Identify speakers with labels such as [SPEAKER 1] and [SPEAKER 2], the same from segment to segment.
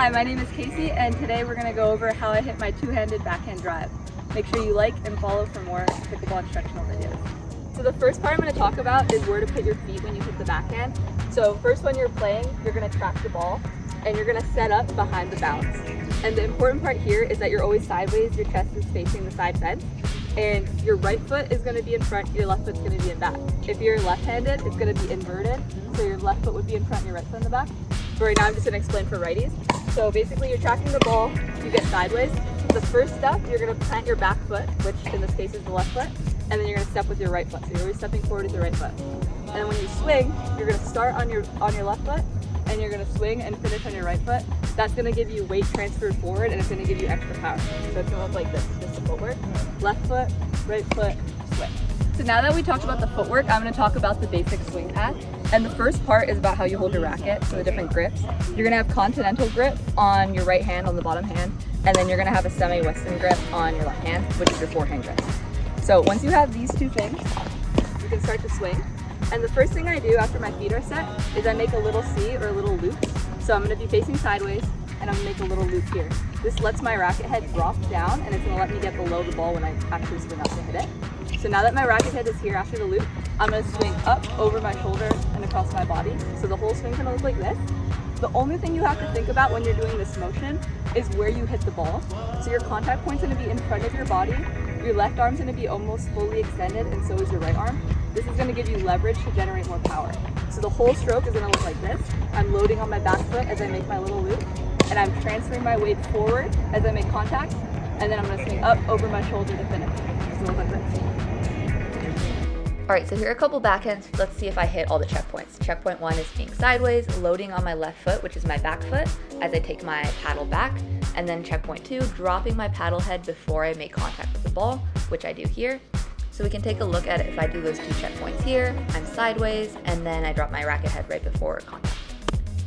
[SPEAKER 1] Hi, my name is Casey, and today we're going to go over how I hit my two-handed backhand drive. Make sure you like and follow for more pickleball instructional videos. So the first part I'm going to talk about is where to put your feet when you hit the backhand. So first, when you're playing, you're going to track the ball and you're going to set up behind the bounce. And the important part here is that you're always sideways, your chest is facing the side fence, and your right foot is going to be in front, your left foot's going to be in back. If you're left-handed, it's going to be inverted, so your left foot would be in front and your right foot in the back. But right now I'm just going to explain for righties. So basically you're tracking the ball, you get sideways. The first step, you're going to plant your back foot, which in this case is the left foot, and then you're going to step with your right foot. So you're always stepping forward with your right foot. And then when you swing, you're going to start on your left foot, and you're going to swing and finish on your right foot. That's going to give you weight transferred forward, and it's going to give you extra power. So it's going to look like this, just the footwork. Left foot, right foot, swing. So now that we talked about the footwork, I'm going to talk about the basic swing path. And the first part is about how you hold your racket, so the different grips. You're going to have continental grip on your right hand, on the bottom hand, and then you're going to have a semi-western grip on your left hand, which is your forehand grip. So once you have these two things, you can start to swing. And the first thing I do after my feet are set is I make a little C or a little loop. So I'm going to be facing sideways and I'm going to make a little loop here. This lets my racket head drop down and it's going to let me get below the ball when I actually swing up to hit it. So now that my racket head is here after the loop, I'm going to swing up over my shoulder and across my body. So the whole swing's going to look like this. The only thing you have to think about when you're doing this motion is where you hit the ball. So your contact point's going to be in front of your body. Your left arm's going to be almost fully extended, and so is your right arm. This is going to give you leverage to generate more power. So the whole stroke is going to look like this. I'm loading on my back foot as I make my little loop, and I'm transferring my weight forward as I make contact, and then I'm going to swing up over my shoulder to finish. It's going to look like this.
[SPEAKER 2] All right, so here are a couple backhands. Let's see if I hit all the checkpoints. Checkpoint 1 is being sideways, loading on my left foot, which is my back foot, as I take my paddle back. And then checkpoint 2, dropping my paddle head before I make contact with the ball, which I do here. So we can take a look at it. If I do those 2 checkpoints here, I'm sideways, and then I drop my racket head right before contact.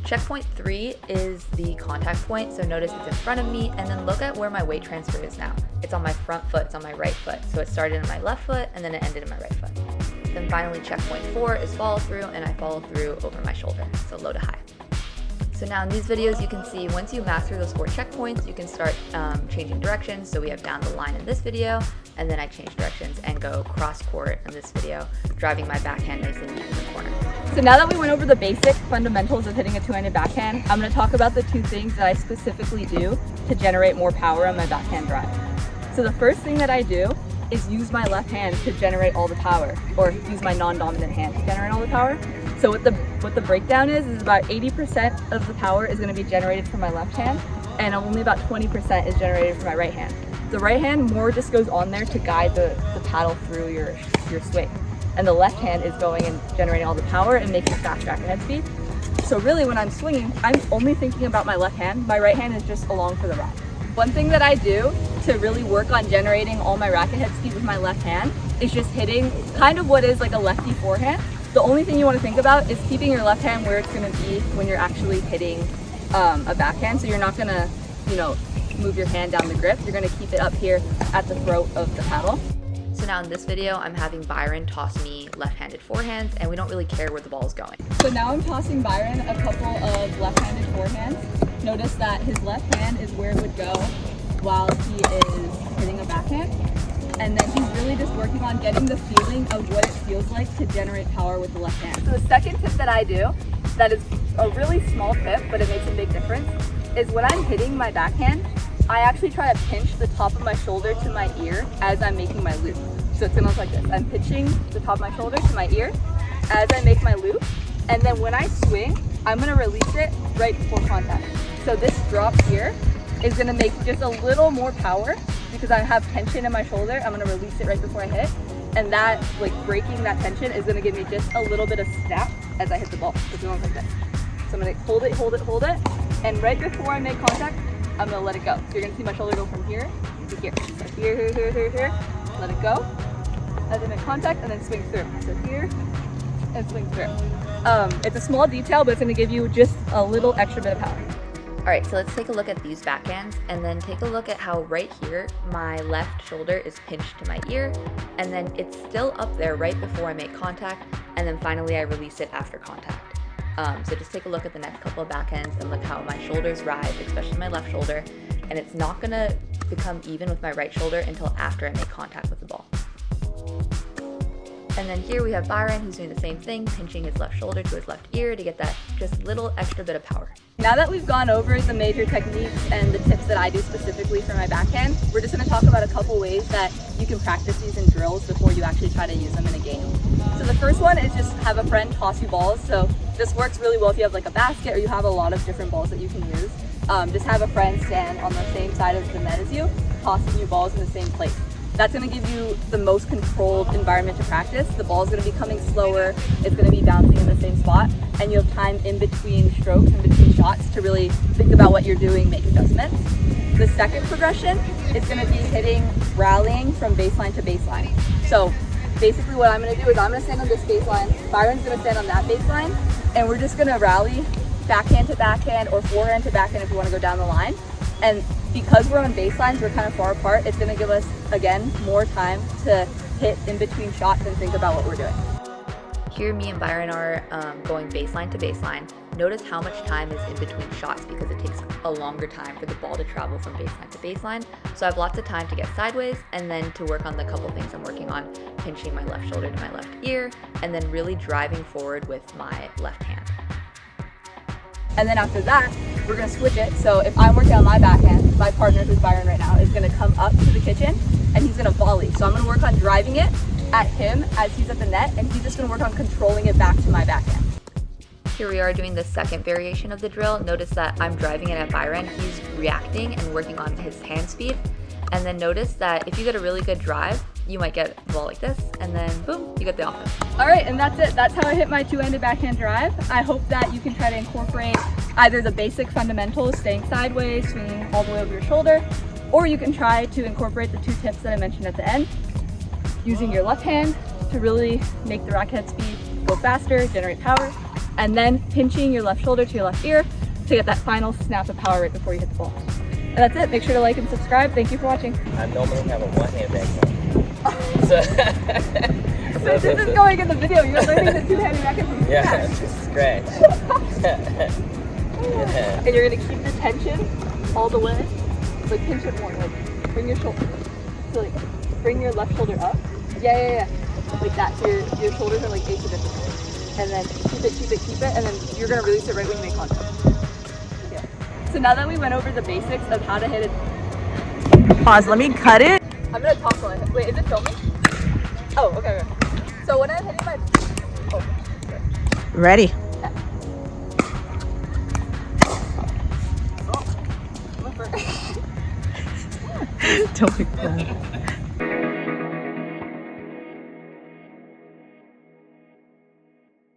[SPEAKER 2] Checkpoint 3 is the contact point, so notice it's in front of me, and then look at where my weight transfer is now. It's on my front foot, it's on my right foot. So it started in my left foot, and then it ended in my right foot. Then finally, checkpoint 4 is follow through, and I follow through over my shoulder, so low to high. So now in these videos, you can see once you master those 4 checkpoints, you can start changing directions. So we have down the line in this video, and then I change directions and go cross court in this video, driving my backhand nice and deep in the corner.
[SPEAKER 1] So now that we went over the basic fundamentals of hitting a two-handed backhand, I'm going to talk about the 2 things that I specifically do to generate more power on my backhand drive. So the first thing that I do is use my left hand to generate all the power, or use my non-dominant hand to generate all the power. So what the breakdown is about 80% of the power is going to be generated from my left hand, and only about 20% is generated from my right hand. The right hand more just goes on there to guide the paddle through your swing, and the left hand is going and generating all the power and making fast racket head speed. So really when I'm swinging, I'm only thinking about my left hand. My right hand is just along for the ride. One thing that I do to really work on generating all my racket head speed with my left hand is just hitting kind of what is like a lefty forehand. The only thing you want to think about is keeping your left hand where it's going to be when you're actually hitting a backhand. So you're not going to, move your hand down the grip. You're going to keep it up here at the throat of the paddle.
[SPEAKER 2] So now in this video, I'm having Byron toss me left-handed forehands, and we don't really care where the ball is going.
[SPEAKER 1] So now I'm tossing Byron a couple of left-handed forehands. Notice that his left hand is where it would go while he is hitting a backhand. And then he's really just working on getting the feeling of what it feels like to generate power with the left hand. So the second tip that I do, that is a really small tip, but it makes a big difference, is when I'm hitting my backhand, I actually try to pinch the top of my shoulder to my ear as I'm making my loop. So it's gonna look like this. I'm pitching the top of my shoulder to my ear as I make my loop. And then when I swing, I'm gonna release it right before contact. So this drop here is gonna make just a little more power because I have tension in my shoulder. I'm gonna release it right before I hit. And that, breaking that tension is gonna give me just a little bit of snap as I hit the ball. It's gonna look like this. So I'm gonna hold it. And right before I make contact, I'm gonna let it go. So you're gonna see my shoulder go from here to here. So here, let it go. As I make contact and then swing through. So here and swing through. It's a small detail, but it's gonna give you just a little extra bit of power.
[SPEAKER 2] All right, so let's take a look at these backhands, and then take a look at how right here, my left shoulder is pinched to my ear, and then it's still up there right before I make contact, and then finally I release it after contact. So just take a look at the next couple of backhands and look how my shoulders rise, especially my left shoulder, and it's not gonna become even with my right shoulder until after I make contact with the ball. And then here we have Byron, who's doing the same thing, pinching his left shoulder to his left ear to get that just little extra bit of power.
[SPEAKER 1] Now that we've gone over the major techniques and the tips that I do specifically for my backhand, we're just going to talk about a couple ways that you can practice these in drills before you actually try to use them in a game. So the first one is just have a friend toss you balls. So this works really well if you have like a basket or you have a lot of different balls that you can use. Just have a friend stand on the same side of the net as you, tossing you balls in the same place. That's going to give you the most controlled environment to practice. The ball is going to be coming slower, it's going to be bouncing in the same spot, and you have time in between strokes, in between shots to really think about what you're doing, make adjustments. The second progression is going to be hitting, rallying from baseline to baseline. So basically what I'm going to do is I'm going to stand on this baseline, Byron's going to stand on that baseline, and we're just going to rally backhand to backhand or forehand to backhand if you want to go down the line. And because we're on baselines, we're kind of far apart, it's going to give us, again, more time to hit in between shots and think about what we're doing.
[SPEAKER 2] Here, me and Byron are going baseline to baseline. Notice how much time is in between shots because it takes a longer time for the ball to travel from baseline to baseline. So I have lots of time to get sideways and then to work on the couple things I'm working on, pinching my left shoulder to my left ear, and then really driving forward with my left hand.
[SPEAKER 1] And then after that, we're going to switch it. So if I'm working on my backhand, my partner, who's Byron right now, is going to come up to the kitchen and he's going to volley. So I'm going to work on driving it at him as he's at the net, and he's just going to work on controlling it back to my backhand.
[SPEAKER 2] Here we are doing the second variation of the drill. Notice that I'm driving it at Byron. He's reacting and working on his hand speed. And then notice that if you get a really good drive, you might get a ball like this, and then boom, you get the offense.
[SPEAKER 1] All right, and that's it. That's how I hit my two-handed backhand drive. I hope that you can try to incorporate either the basic fundamentals, staying sideways, swinging all the way over your shoulder, or you can try to incorporate the two tips that I mentioned at the end, using your left hand to really make the racket speed go faster, generate power, and then pinching your left shoulder to your left ear to get that final snap of power right before you hit the ball. And that's it. Make sure to like and subscribe. Thank you for watching.
[SPEAKER 3] I normally have a one-hand backhand. So
[SPEAKER 1] this is going in the video. You're learning the two-handed backhand from
[SPEAKER 3] yeah,
[SPEAKER 1] scratch.
[SPEAKER 3] just scratch. Yeah.
[SPEAKER 1] And you're gonna keep the tension all the way. Like pinch it more. Like bring your shoulder. So like bring your left shoulder up. Yeah. Like that. So your shoulders are like asymmetrical. And then keep it, and then you're gonna release it right when you make contact. Okay. So now that we went over the basics of how to hit it.
[SPEAKER 4] Pause, let me cut it.
[SPEAKER 1] I'm gonna talk while I hit. Wait, is it filming? Oh, okay. So when I'm hitting my
[SPEAKER 4] Ready.
[SPEAKER 1] Oh, I'm a
[SPEAKER 4] Don't be